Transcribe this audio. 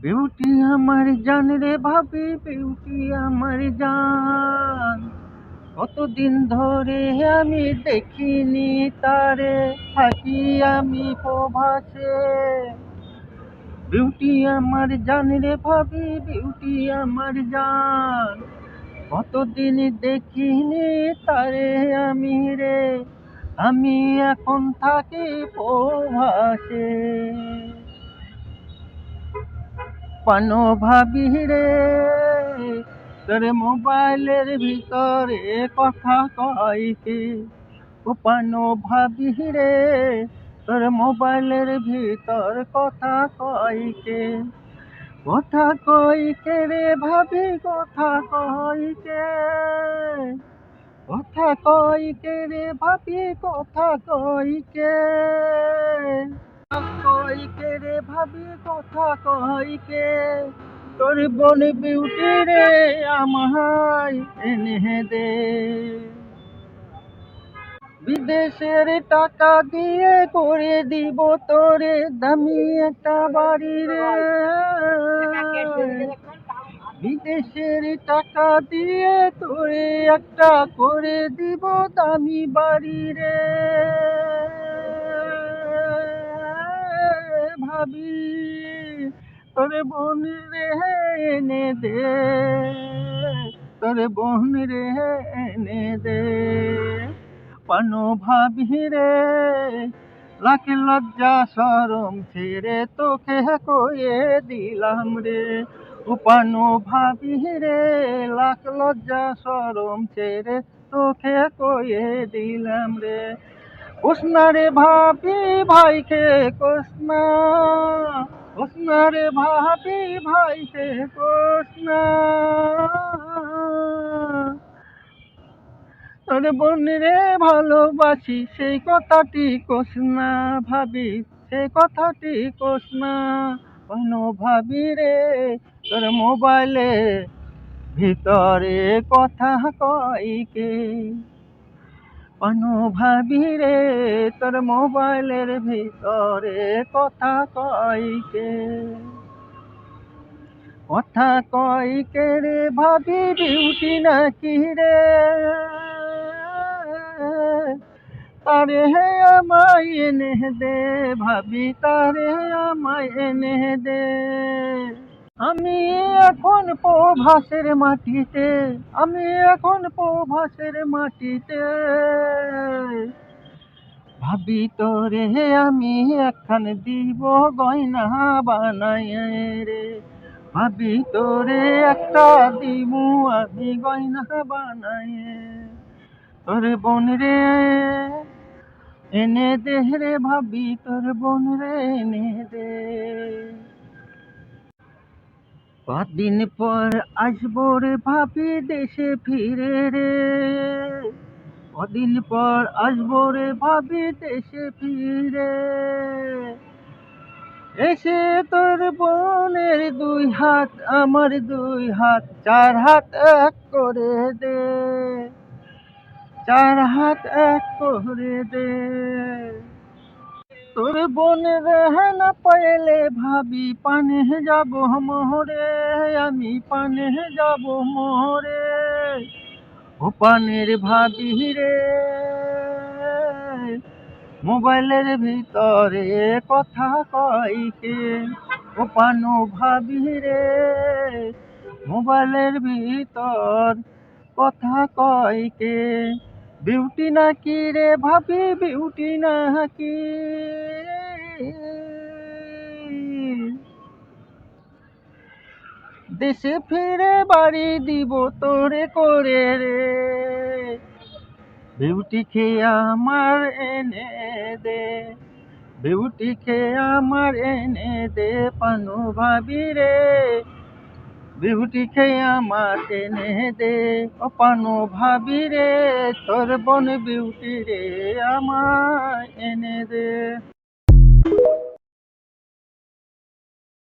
Beauty আমার জান রে ভাবি, বিউটি আমার জান। কতদিন ধরে আমি দেখিনি তারে, থাকি আমি প্রবাসে। বিউটি আমার জান রে ভাবি, বিউটি আমার জান। কতদিন দেখিনি তারে আমি রে, আমি এখন থাকি প্রবাসে। পানো ভাবি রে, তোর মোবাইলের ভিতরে কথা কইকে। ও পানো ভাবি রে, তোর মোবাইলের ভিতর কথা কইকে। কথা কইকে রে ভাবি, কথা কইকে। কথা কইকে রে ভাবি, কথা কইকে। কইকে রে ভাবি, কথা কইকে। তোর বোন বিউটি রে আমায় এনে দে। বিদেশের টাকা দিয়ে করে দিব তোরে দামি একটা বাড়ি রে। বিদেশের টাকা দিয়ে তোরে একটা করে দিব দামি বাড়ি রে। ভাবি তোর বোন রে এনে দে, তোর বোন রে এনে দে। পানো ভাবি রে, লাখ লজ্জা শরম ছেড়ে তোকে কয়ে দিলাম রে। ও পানো ভাবি রে, লাখ লজ্জা শরম ছেড়ে তোকে কয়ে দিলাম রে। কোসনা রে ভাবি ভাইকে কোসনা, কোসনা রে ভাবি ভাইকে কোসনা। তোর বোন রে ভালোবাসি সেই কথাটি কোসনা ভাবি, সেই কথাটি কোসনা। কোনো ভাবি রে, তোর মোবাইলে ভিতরে কথা কইকে। কোনো ভাবি রে, তোর মোবাইলের ভিতরে কথা কইকে। কথা কইকে রে ভাবি, বিউটি নাকি রে। তারে হে আমায় এনে দে ভাবি, তারে আমায় এনে দে। আমি এখন প্রবাসের মাটিতে, আমি এখন প্রবাসের মাটিতে। ভাবি তোরে আমি একখান দিব গয়না বানাইয়ে রে। ভাবি তোরে একটা দিমু আমি গয়না বানাইয়ে। তোর বোন রে এনে দে রে ভাবি, তোর বোন রে এনে দে। কদিন পর আসবো রে ভাবি দেশে ফিরে রে। কদিন পর আসবো রে ভাবি দেশে ফিরে। এসে তোর বোনের দুই হাত, আমার দুই হাত, চার হাত এক করে দে। চার হাত এক করে দে। তোর বোন রে না পাইলে ভাবি পানে যাব মোহরে, আমি পানে যাব মোহরে। ও পানের ভাবি রে, মোবাইলের ভিতরে কথা কইকে। ও পানো ভাবি রে, মোবাইলের ভিতর কথা কইকে। বিউটি নাকি রে ভাবি, বিউটি নাকি। দেশে ফিরে বাড়ি দিব তোরে করে রে। বিউটি খেয়ে আমার এনে দে, বিউটি খেয়ে আমার এনে দে পানু ভাবি রে। বিউটি খেয়ে আমার এনে দে ও পানু ভাবি রে। তোর বোন বিউটি রে আমার এনে দে।